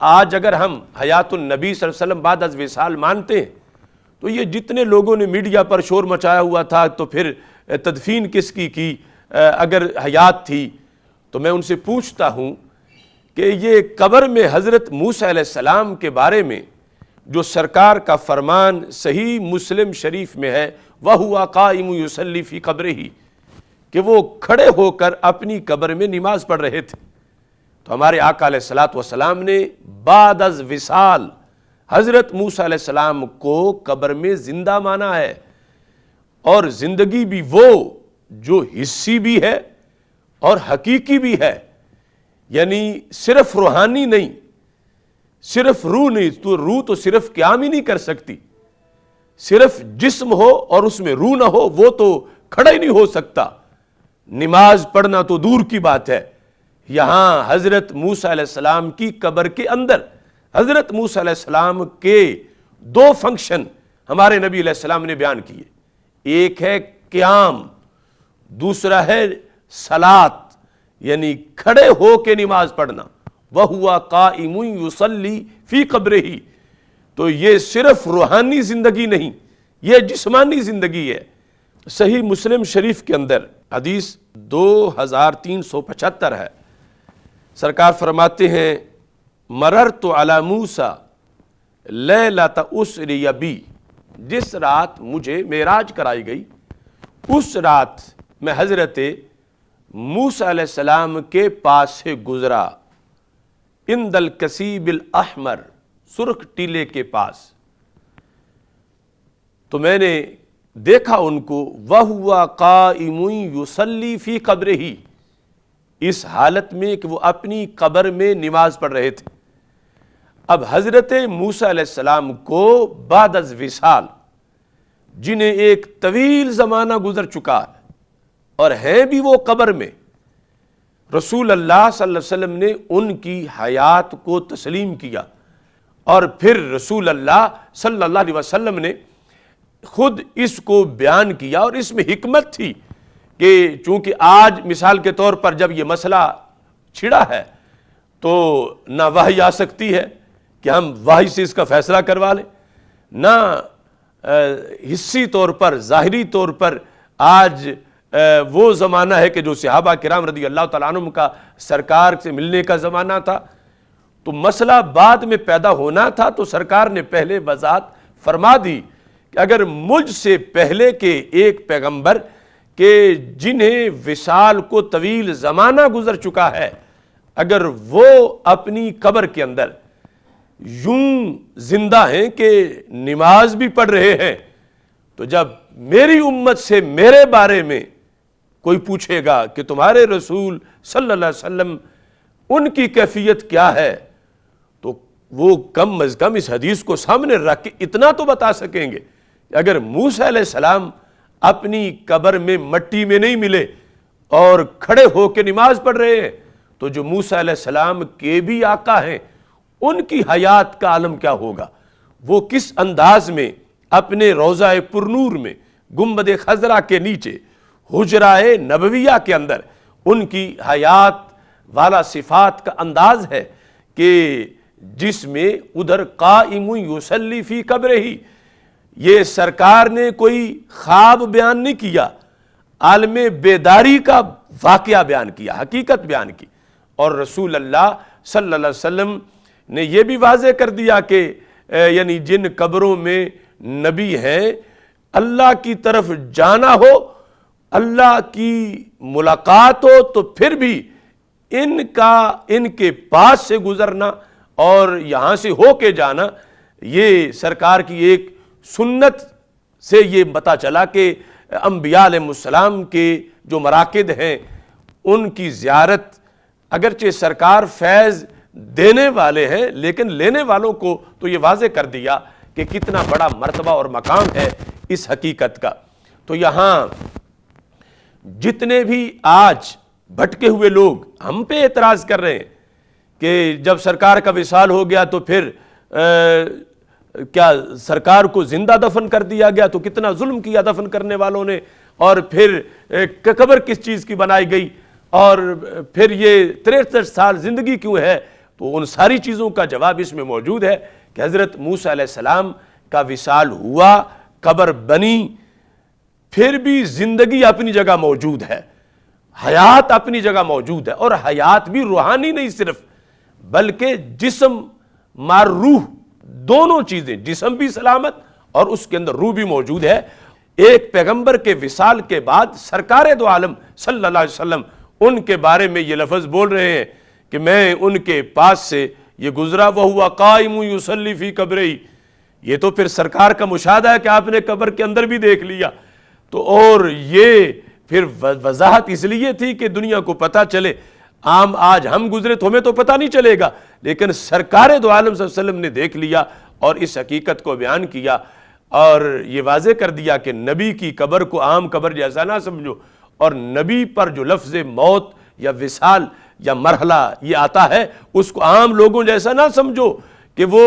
آج اگر ہم حیات النبی صلی اللہ علیہ وسلم بعد از وصال مانتے ہیں تو یہ جتنے لوگوں نے میڈیا پر شور مچایا ہوا تھا تو پھر تدفین کس کی اگر حیات تھی، تو میں ان سے پوچھتا ہوں کہ یہ قبر میں حضرت موسیٰ علیہ السلام کے بارے میں جو سرکار کا فرمان صحیح مسلم شریف میں ہے وَهُوَ قَائِمٌ يُصَلِّي فِي قَبْرِهِ، کہ وہ کھڑے ہو کر اپنی قبر میں نماز پڑھ رہے تھے، تو ہمارے آقا علیہ السلام نے بعد از وصال حضرت موسیٰ علیہ السلام کو قبر میں زندہ مانا ہے، اور زندگی بھی وہ جو حسی بھی ہے اور حقیقی بھی ہے، یعنی صرف روحانی نہیں، صرف روح نہیں، تو روح تو صرف قیام ہی نہیں کر سکتی، صرف جسم ہو اور اس میں روح نہ ہو وہ تو کھڑا ہی نہیں ہو سکتا، نماز پڑھنا تو دور کی بات ہے۔ یہاں حضرت موسیٰ علیہ السلام کی قبر کے اندر حضرت موسیٰ علیہ السلام کے دو فنکشن ہمارے نبی علیہ السلام نے بیان کیے، ایک ہے قیام، دوسرا ہے صلاۃ، یعنی کھڑے ہو کے نماز پڑھنا، وَهُوَ قَائِمٌ يُصَلِّي فِي قَبْرِهِ، تو یہ صرف روحانی زندگی نہیں، یہ جسمانی زندگی ہے۔ صحیح مسلم شریف کے اندر حدیث 2375 ہے، سرکار فرماتے ہیں مررت علی موسیٰ لیلۃ اسری بی، جس رات مجھے معراج کرائی گئی اس رات میں حضرت موسیٰ علیہ السلام کے پاس سے گزرا، عند الکثیب الاحمر، سرخ ٹیلے کے پاس، تو میں نے دیکھا ان کو وَهُوَ قَائِمٌ يُصَلِّي فِي قَبْرِهِ، اس حالت میں کہ وہ اپنی قبر میں نماز پڑھ رہے تھے۔ اب حضرت موسیٰ علیہ السلام کو بعد از وصال، جنہیں ایک طویل زمانہ گزر چکا ہے اور ہیں بھی وہ قبر میں، رسول اللہ صلی اللہ علیہ وسلم نے ان کی حیات کو تسلیم کیا، اور پھر رسول اللہ صلی اللہ علیہ وسلم نے خود اس کو بیان کیا، اور اس میں حکمت تھی کہ چونکہ آج مثال کے طور پر جب یہ مسئلہ چھڑا ہے تو نہ وحی آ سکتی ہے کہ ہم وحی سے اس کا فیصلہ کروا لیں، نہ حسی طور پر ظاہری طور پر آج وہ زمانہ ہے کہ جو صحابہ کرام رضی اللہ تعالیٰ عنہم کا سرکار سے ملنے کا زمانہ تھا، تو مسئلہ بعد میں پیدا ہونا تھا، تو سرکار نے پہلے وضاحت فرما دی کہ اگر مجھ سے پہلے کے ایک پیغمبر کہ جنہیں وصال کو طویل زمانہ گزر چکا ہے، اگر وہ اپنی قبر کے اندر یوں زندہ ہیں کہ نماز بھی پڑھ رہے ہیں، تو جب میری امت سے میرے بارے میں کوئی پوچھے گا کہ تمہارے رسول صلی اللہ علیہ وسلم ان کی کیفیت کیا ہے، تو وہ کم از کم اس حدیث کو سامنے رکھ کے اتنا تو بتا سکیں گے کہ اگر موسیٰ علیہ السلام اپنی قبر میں مٹی میں نہیں ملے اور کھڑے ہو کے نماز پڑھ رہے ہیں، تو جو موسیٰ علیہ السلام کے بھی آقا ہیں ان کی حیات کا عالم کیا ہوگا، وہ کس انداز میں اپنے روضہ پرنور میں گنبد خضرا کے نیچے حجرہ نبویہ کے اندر ان کی حیات والا صفات کا انداز ہے کہ جس میں ادھر قائم یصلی فی قبرہ، یہ سرکار نے کوئی خواب بیان نہیں کیا، عالم بیداری کا واقعہ بیان کیا، حقیقت بیان کی، اور رسول اللہ صلی اللہ علیہ وسلم نے یہ بھی واضح کر دیا کہ یعنی جن قبروں میں نبی ہیں، اللہ کی طرف جانا ہو، اللہ کی ملاقات ہو، تو پھر بھی ان کے پاس سے گزرنا اور یہاں سے ہو کے جانا، یہ سرکار کی ایک سنت سے یہ پتہ چلا کہ انبیاء علیہ السلام کے جو مراکد ہیں ان کی زیارت، اگرچہ سرکار فیض دینے والے ہیں لیکن لینے والوں کو تو یہ واضح کر دیا کہ کتنا بڑا مرتبہ اور مقام ہے اس حقیقت کا۔ تو یہاں جتنے بھی آج بھٹکے ہوئے لوگ ہم پہ اعتراض کر رہے ہیں کہ جب سرکار کا وصال ہو گیا تو پھر کیا سرکار کو زندہ دفن کر دیا گیا، تو کتنا ظلم کیا دفن کرنے والوں نے، اور پھر قبر کس چیز کی بنائی گئی، اور پھر یہ 63 سال زندگی کیوں ہے، تو تو ان ساری چیزوں کا جواب اس میں موجود ہے کہ حضرت موسیٰ علیہ السلام کا وصال ہوا، قبر بنی، پھر بھی زندگی اپنی جگہ موجود ہے، حیات اپنی جگہ موجود ہے، اور حیات بھی روحانی نہیں صرف، بلکہ جسم مار روح دونوں چیزیں، جسم بھی سلامت اور اس کے اندر روح بھی موجود ہے۔ ایک پیغمبر کے وصال کے بعد سرکار دو عالم صلی اللہ علیہ وسلم ان کے بارے میں یہ لفظ بول رہے ہیں کہ میں ان کے پاس سے یہ گزرا وہو قائم یصلی فی قبرہ، یہ تو پھر سرکار کا مشاہدہ ہے کہ آپ نے قبر کے اندر بھی دیکھ لیا، تو اور یہ پھر وضاحت اس لیے تھی کہ دنیا کو پتہ چلے، عام آج ہم گزرے تو ہمیں تو پتہ نہیں چلے گا، لیکن سرکار دو عالم صلی اللہ علیہ وسلم نے دیکھ لیا اور اس حقیقت کو بیان کیا اور یہ واضح کر دیا کہ نبی کی قبر کو عام قبر جیسا نہ سمجھو، اور نبی پر جو لفظ موت یا وصال یا مرحلہ یہ آتا ہے اس کو عام لوگوں جیسا نہ سمجھو کہ وہ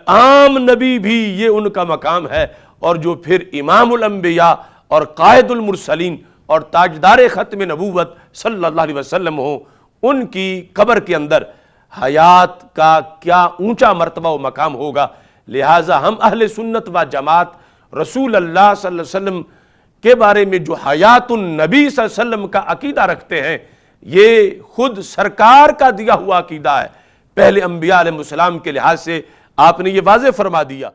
عام نبی بھی یہ ان کا مقام ہے، اور جو پھر امام الانبیاء اور قائد المرسلین اور تاجدار ختم نبوت صلی اللہ علیہ وسلم ہوں، ان کی قبر کے اندر حیات کا کیا اونچا مرتبہ و مقام ہوگا۔ لہٰذا ہم اہل سنت و جماعت رسول اللہ صلی اللہ علیہ وسلم کے بارے میں جو حیات النبی صلی اللہ علیہ وسلم کا عقیدہ رکھتے ہیں، یہ خود سرکار کا دیا ہوا عقیدہ ہے، پہلے انبیاء علیہ السلام کے لحاظ سے آپ نے یہ واضح فرما دیا۔